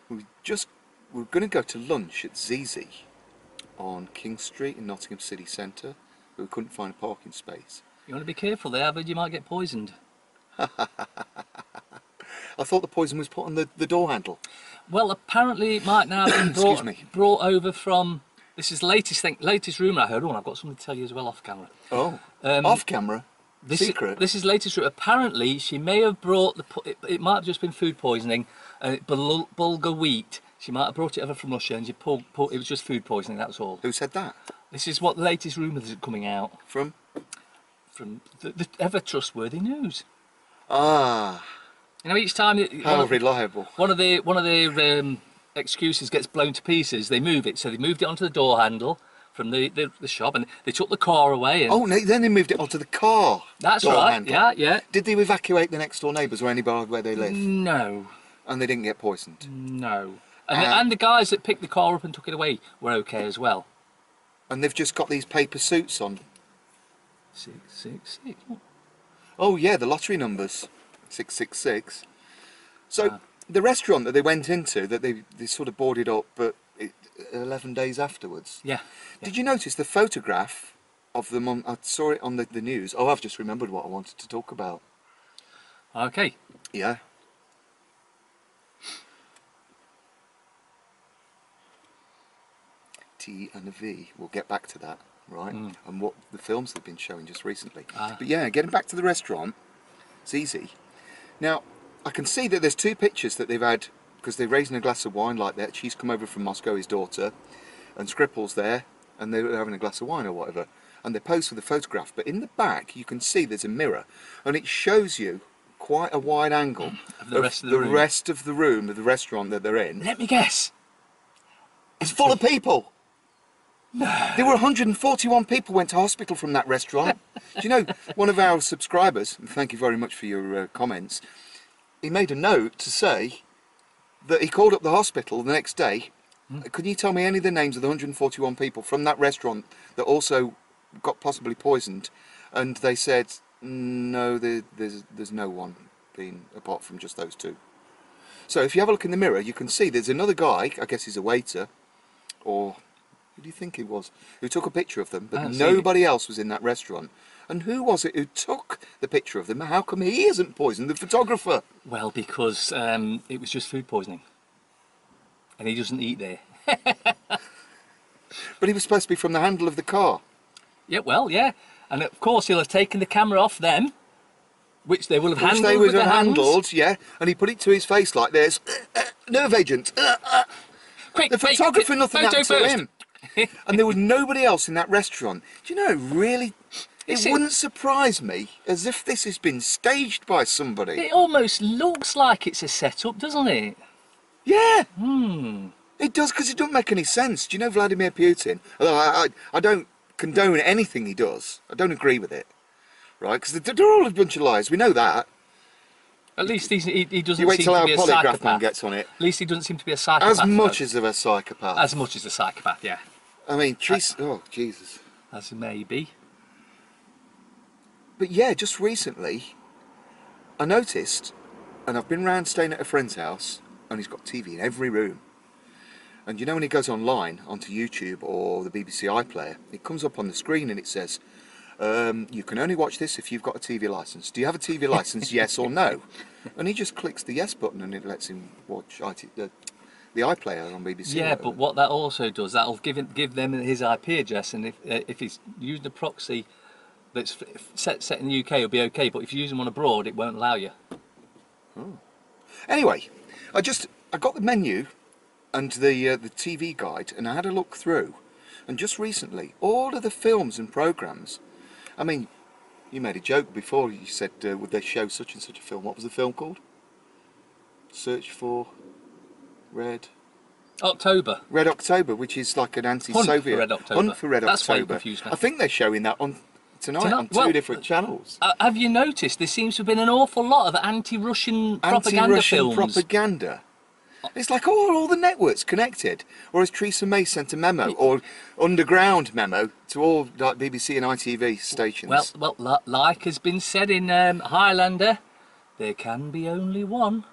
we're going to go to lunch at Zizi on King Street in Nottingham City Centre, but we couldn't find a parking space. You want to be careful there, but you might get poisoned. I thought the poison was put on the door handle. Well, apparently it might now have been brought over from... This is the latest rumour I heard. Oh, and I've got something to tell you as well off camera. Oh, off camera? Secret? This is the latest rumour. Apparently she may have brought it might have just been food poisoning, bulgur wheat. She might have brought it over from Russia and it was just food poisoning, that's all. Who said that? This is what the latest rumours are coming out. From the ever trustworthy news. Ah. You know, each time... How reliable. One of the excuses gets blown to pieces, they move it. So they moved it onto the door handle from the shop, and they took the car away. And... Oh, then they moved it onto the car. That's right, handle. Yeah. Did they evacuate the next door neighbours or anybody where they live? No. And they didn't get poisoned? No. And the guys that picked the car up and took it away were okay as well. And they've just got these paper suits on. 666. Oh yeah, the lottery numbers. 666. So the restaurant that they went into, that they sort of boarded up, but 11 days afterwards. Yeah. Did you notice the photograph of them on? I saw it on the news. Oh, I've just remembered what I wanted to talk about. Okay. Yeah. T and a V. We'll get back to that, right? And what the films they've been showing just recently. But yeah, getting back to the restaurant, Zizi. Now, I can see that there's two pictures that they've had, because they're raising a glass of wine like that. She's come over from Moscow, his daughter, and Skripal's there, and they're having a glass of wine or whatever. And they pose for the photograph. But in the back, you can see there's a mirror, and it shows you quite a wide angle of the rest of the room of the restaurant that they're in. Let me guess. It's full of people. No. There were 141 people went to hospital from that restaurant. Do you know, one of our subscribers, and thank you very much for your comments, he made a note to say that he called up the hospital the next day. Could you tell me any of the names of the 141 people from that restaurant that also got possibly poisoned? And they said, no, there's no one been apart from just those two. So if you have a look in the mirror, you can see there's another guy, I guess he's a waiter, or who do you think he was, who took a picture of them, but nobody else was in that restaurant. And who was it who took the picture of them? How come he isn't poisoned, the photographer? Well, because it was just food poisoning. And he doesn't eat there. But he was supposed to be from the handle of the car. Yeah, well, yeah. And of course he'll have taken the camera off them, which they will have handled with their hands. Yeah, and he put it to his face like this. Nerve agent. Quick, the photographer, nothing happened to him. And there was nobody else in that restaurant. Do you know, really, it wouldn't surprise me as if this has been staged by somebody. It almost looks like it's a setup, doesn't it? Yeah. It does, because it doesn't make any sense. Do you know Vladimir Putin? Although I don't condone anything he does. I don't agree with it. Right? Because they're all a bunch of lies. We know that. At least he doesn't you wait seem till to our be a polygraph psychopath. man gets on it. At least he doesn't seem to be a psychopath. As much as of a psychopath. As much as a psychopath, yeah. I mean, oh, Jesus. As maybe. But yeah, just recently, I noticed, and I've been round staying at a friend's house, and he's got TV in every room. And you know when he goes online, onto YouTube or the BBC iPlayer, it comes up on the screen and it says, you can only watch this if you've got a TV licence. Do you have a TV licence, yes or no? And he just clicks the yes button and it lets him watch the iPlayer on BBC. Yeah, but what that also does, that'll give them his IP address, and if he's using a proxy that's set in the UK, it'll be okay, but if you're using one abroad, it won't allow you. Oh. Anyway, I got the menu and the TV guide, and I had a look through, and just recently, all of the films and programmes, I mean, you made a joke before, you said, would they show such and such a film? What was the film called? Search for Red October. Red October, which is like an anti-Soviet... Hunt for Red October. Hunt for Red That's October. why you confused me. I think they're showing that tonight on two different channels. Have you noticed there seems to have been an awful lot of anti-Russian propaganda films? Propaganda. It's like all the networks connected. Or as Theresa May sent a memo, or underground memo, to all like BBC and ITV stations. Well, like has been said in Highlander, there can be only one.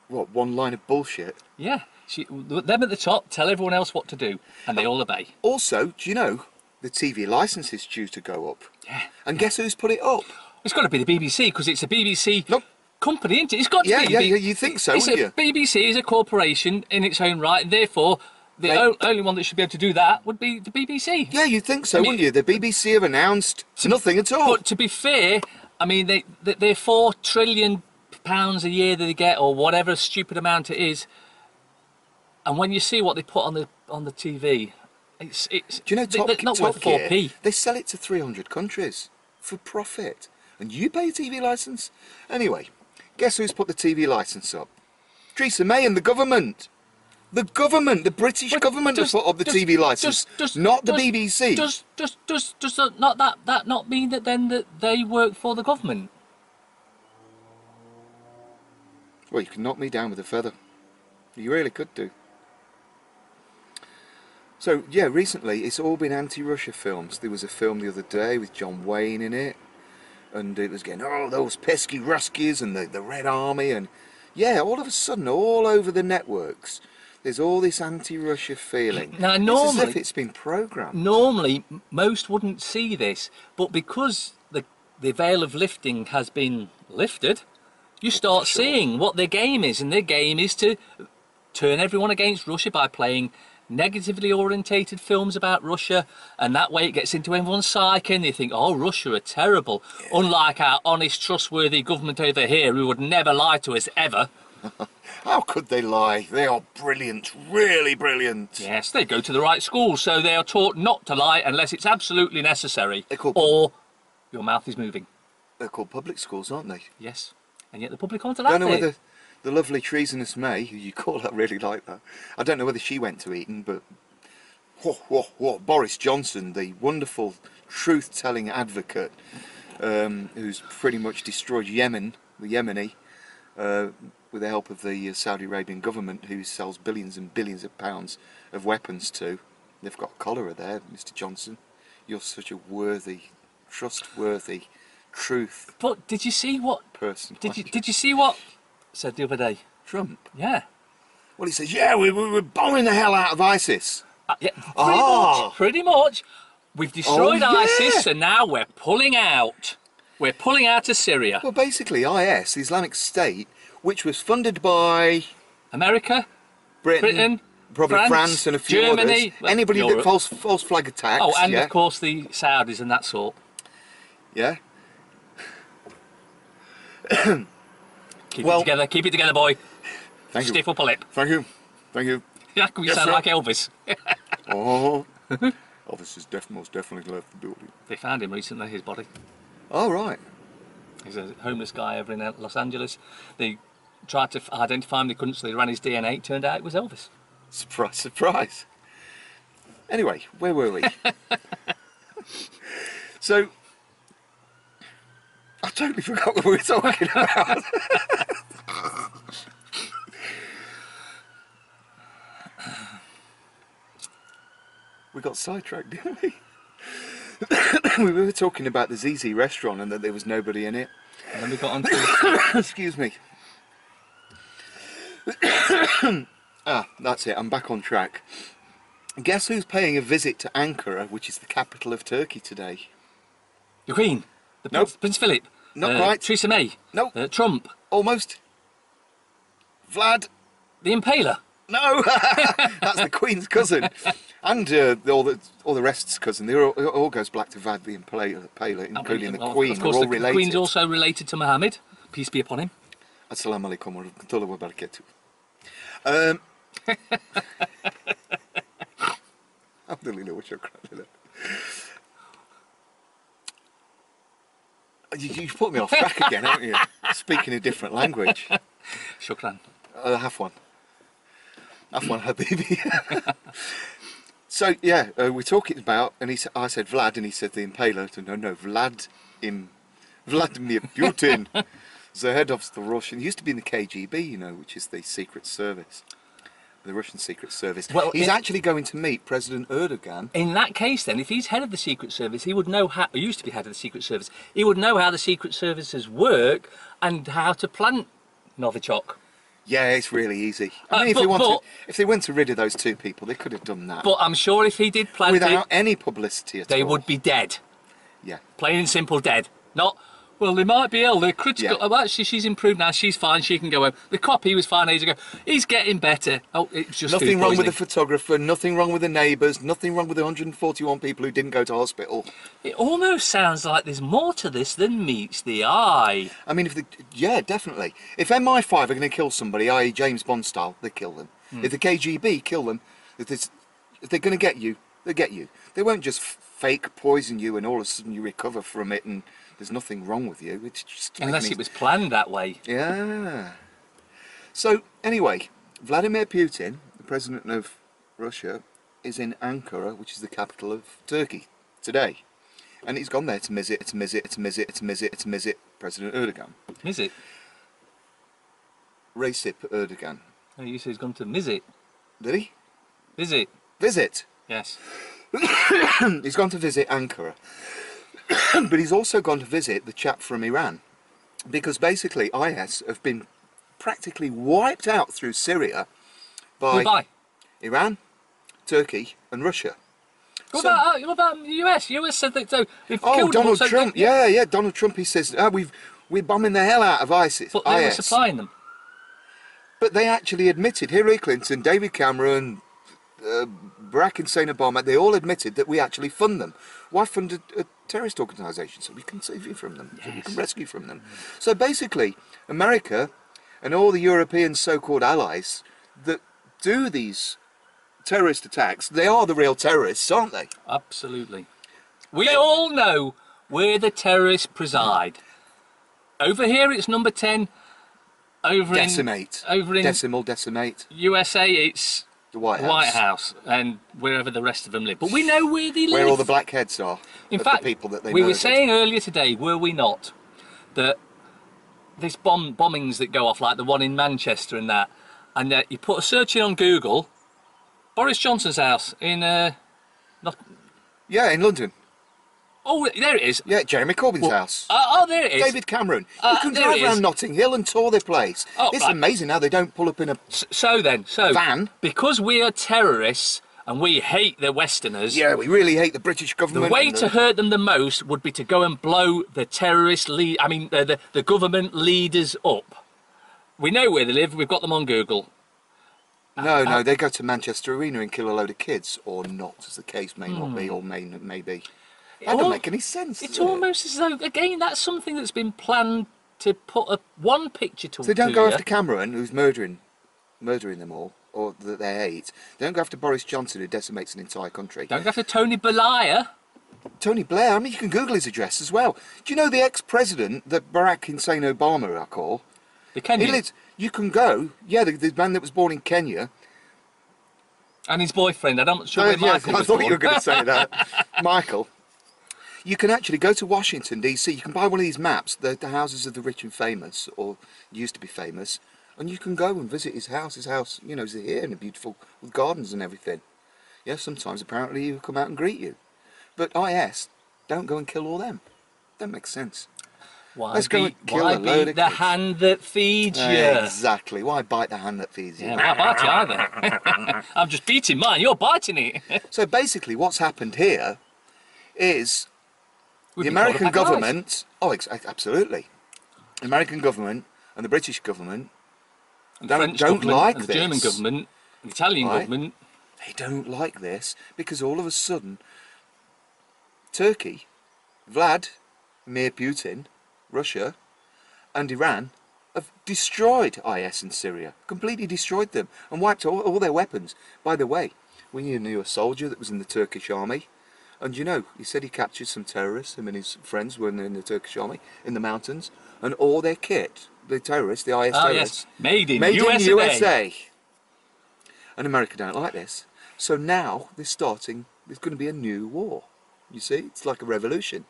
What, one line of bullshit? Yeah, them at the top tell everyone else what to do, and they all obey. Also, do you know the TV licence is due to go up? Yeah. And guess who's put it up? It's got to be the BBC, because it's a BBC Nope. company, isn't it? It's got to Yeah, be. yeah, you think so, wouldn't you? BBC is a corporation in its own right, and therefore the only one that should be able to do that would be the BBC. Yeah, you'd think so, I mean, wouldn't you? The BBC have announced nothing at all. But to be fair, I mean, they're £4 trillion a year that they get, or whatever stupid amount it is. And when you see what they put on the TV, it's Do you know they're not worth Top Gear, 4p. they sell it to 300 countries for profit. And you pay a TV licence? Anyway, guess who's put the TV licence up? Theresa May and the government. The government, the British government has put up the TV licence, not the BBC. Does that not mean that then that they work for the government? Well, you can knock me down with a feather. You really could do. So, yeah, recently it's all been anti-Russia films. There was a film the other day with John Wayne in it, and it was getting, oh, those pesky Ruskies and the Red Army, and yeah, all of a sudden, all over the networks, there's all this anti-Russia feeling. Now, It's as if it's been programmed. Normally, most wouldn't see this, but because the veil of lifting has been lifted, you start seeing what their game is, and their game is to turn everyone against Russia by playing negatively orientated films about Russia, and that way it gets into everyone's psyche and they think, oh, Russia are terrible, unlike our honest, trustworthy government over here who would never lie to us ever. How could they lie? They are brilliant, really brilliant. Yes, they go to the right schools, so they are taught not to lie unless it's absolutely necessary, They're called, or your mouth is moving. they're called public schools, aren't they? Yes, and yet the public aren't I allowed don't know it. whether the lovely treasonous May, who you call that, really like that. I don't know whether she went to Eton, but Boris Johnson, the wonderful truth-telling advocate, who's pretty much destroyed Yemen, the Yemeni, with the help of the Saudi Arabian government, who sells billions and billions of pounds of weapons to. They've got cholera there, Mr. Johnson. You're such a worthy, trustworthy, truth But did you see what? person. Did you see what said the other day? Trump? Yeah. Well, he says, yeah, we're bombing the hell out of ISIS. Yeah, Ah. pretty much. We've destroyed Oh, yeah. ISIS, and now we're pulling out. We're pulling out of Syria. Well, basically, IS, the Islamic State, which was funded by America, Britain, probably France and a few Germany, others. well, Anybody that Europe. false flag attacks. Oh, and yeah, of course the Saudis and that sort. yeah. Keep Well- it together, keep it together, boy. Thank Stiff you. upper lip. Thank you. Thank you. Yeah, we Yes, sound sir. like Elvis. Oh, Elvis is most definitely left the building. They found him recently, his body. Oh, right. He's a homeless guy over in Los Angeles. They tried to identify him, they couldn't, so they ran his DNA. It turned out it was Elvis. Surprise, surprise. Anyway, where were we? So, I totally forgot what we were talking about. We got sidetracked, didn't we? We were talking about the ZZ restaurant and that there was nobody in it. And then we got on to... Excuse me. That's it, I'm back on track. Guess who's paying a visit to Ankara, which is the capital of Turkey today? The Queen. Nope. Prince Philip. Not quite. Theresa May. Nope. Trump. Almost. Vlad. The Impaler. No, that's the Queen's cousin, and all the rest's cousin. It all goes back to Vlad the Impaler, including the Queen. Of course, They're all the related. Queen's also related to Mohammed. Peace be upon him. Assalamu alaikum wa rahmatullahi wa barakatuh. Alhamdulillah wa shukran. You've put me off track again, haven't you? Speaking a different language. Shukran. Have one, Habibi. So yeah, we're talking about, and I said Vlad, and he said the Impaler. No, Vladimir Putin, the head of the Russian. He used to be in the KGB, you know, which is the secret service, the Russian secret service. Well, he's actually going to meet President Erdogan. In that case, then, if he's head of the Secret Service, he would know how. He used to be head of the Secret Service. He would know how the Secret Services work and how to plant Novichok. Yeah, it's really easy. I mean, if they wanted rid of those two people, they could have done that But I'm sure if he did plant without it, any publicity at all. they would be dead. Yeah. Plain and simple dead. Not, well, they might be ill, they're critical. Yeah. Oh, actually, she's improved now, she's fine, she can go home. The cop, he was fine ages ago. He's getting better. Oh, it's just Nothing food wrong with the poisoning. photographer, nothing wrong with the neighbours, nothing wrong with the 141 people who didn't go to hospital. It almost sounds like there's more to this than meets the eye. I mean, yeah, definitely. If MI5 are going to kill somebody, i.e. James Bond style, they kill them. If the KGB kill them, if they're going to get you, they get you. They won't just fake poison you and all of a sudden you recover from it and there's nothing wrong with you. It's just Unless it was planned that way. Yeah. So, anyway, Vladimir Putin, the president of Russia, is in Ankara, which is the capital of Turkey, today. And he's gone there to visit President Erdogan. Is it? Recep Erdogan. Oh, you said he's gone to visit. Did he? Visit. Visit. Yes. He's gone to visit Ankara. But he's also gone to visit the chap from Iran. Because basically IS have been practically wiped out through Syria by Iran, Turkey and Russia. What about the US? The US said that they've Oh, killed Donald them. Trump. Yeah, Donald Trump, he says, we're bombing the hell out of ISIS. But they were supplying them. But they actually admitted, Hillary Clinton, David Cameron, Barack Hussein Obama, they all admitted that we actually fund them. Why fund a terrorist organisation? So we can save you from them, so we can rescue from them. So basically, America and all the European so-called allies that do these terrorist attacks, they are the real terrorists, aren't they? Absolutely. We all know where the terrorists preside. Over here it's number 10. Decimate. Over in Decimal, decimate. USA it's The White House. White House and wherever the rest of them live. But we know where they live. Where all the blackheads are. In of fact, the people that they we were murdered. saying earlier today, were we not, that this bombings that go off, like the one in Manchester and that, and you put a search in on Google, Boris Johnson's house in, Yeah, in London. oh, there it is. Yeah, Jeremy Corbyn's house. Oh, there it is. David Cameron. You can there drive it around is. Notting Hill and tour their place. Oh, it's right. amazing how they don't pull up in a... So Van? because we are terrorists and we hate the Westerners, Yeah, we really hate the British government. the way and to hurt them the most would be to go and blow the terrorist the government leaders up. We know where they live, we've got them on Google. No, they go to Manchester Arena and kill a load of kids. Or not, as the case may not be, or may be. That don't make any sense. It's does it? almost as though, again, that's something that's been planned to put one picture to. So they don't go after Cameron, who's murdering them all, or that they hate. They don't go after Boris Johnson, who decimates an entire country. Don't go after Tony Blair. Tony Blair, I mean, you can Google his address as well. Do you know the ex-president that Barack Hussein Obama, I call? The Kenyan. You can go, yeah, the man that was born in Kenya. And his boyfriend, I'm not sure where Michael I was thought born. you were going to say that. Michael. You can actually go to Washington, D.C. You can buy one of these maps, the houses of the rich and famous, or used to be famous, and you can go and visit his house. His house, you know, is here and beautiful, with gardens and everything. Yeah, sometimes apparently he'll come out and greet you. But IS, don't go and kill all them. Don't make sense. Why Let's go beat, and kill why a load beat of the kids. hand that feeds you? Exactly. Why bite the hand that feeds you? Yeah, why bite you either? I'm just beating mine, you're biting it. So basically what's happened here is We've the been told American about lies. government, absolutely. The American government and the British government And don't French government, like and the this. German government, and the Italian Right. government. They don't like this because all of a sudden Turkey, Vladimir Putin, Russia and Iran have destroyed IS in Syria, completely destroyed them and wiped all their weapons. By the way, we knew a soldier that was in the Turkish army, and you know, he said he captured some terrorists, him and his friends were in the Turkish army, in the mountains, and all their kit, the terrorists, the IS terrorists, Yes, made in made USA. in USA. And America don't like this. So now there's going to be a new war. You see, it's like a revolution.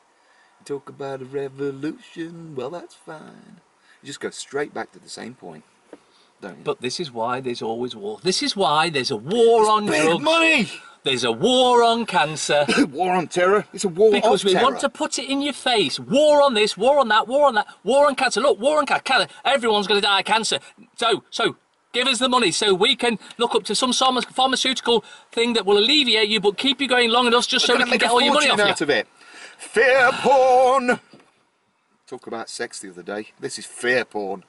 You talk about a revolution, well that's fine. You just go straight back to the same point, don't you? But this is why there's always war. This is why there's a war on Big drugs. money! There's a war on cancer. War on terror. It's a war Because of we terror. want to put it in your face. War on this, war on that, war on that, war on cancer. Look, war on cancer. Everyone's going to die of cancer. So Give us the money so we can look up to some pharmaceutical thing that will alleviate you but keep you going long enough just so we can get all your money off out you. of it. Fear porn. Talk about sex the other day. This is fear porn.